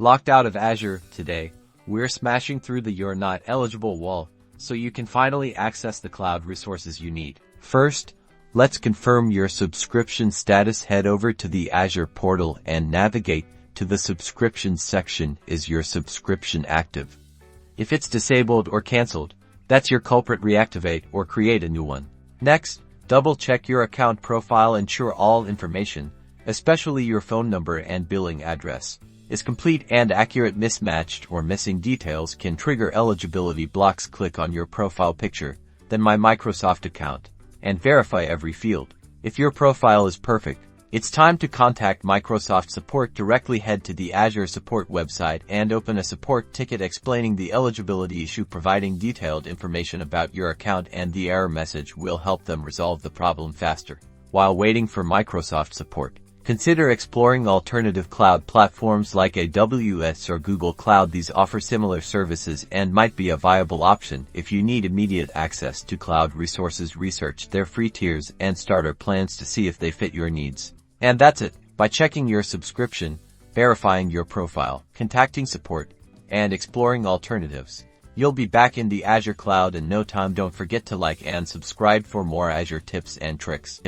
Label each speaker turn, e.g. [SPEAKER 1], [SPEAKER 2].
[SPEAKER 1] Locked out of Azure today, we're smashing through the "you're not eligible" wall so you can finally access the cloud resources you need. First, let's confirm your subscription status. Head over to the Azure portal and navigate to the subscriptions section. Is your subscription active? If it's disabled or canceled, that's your culprit. Reactivate or create a new one. Next, double-check your account profile. Ensure all information, especially your phone number and billing address, is complete and accurate. Mismatched or missing details can trigger eligibility blocks. Click on your profile picture, then My Microsoft account, and verify every field. If your profile is perfect, it's time to contact Microsoft support directly. Head to the Azure support website and open a support ticket explaining the eligibility issue. Providing detailed information about your account and the error message will help them resolve the problem faster. While waiting for Microsoft support, consider exploring alternative cloud platforms like AWS or Google Cloud. These offer similar services and might be a viable option if you need immediate access to cloud resources. Research their free tiers and starter plans to see if they fit your needs. And that's it. By checking your subscription, verifying your profile, contacting support, and exploring alternatives, you'll be back in the Azure cloud in no time. Don't forget to like and subscribe for more Azure tips and tricks.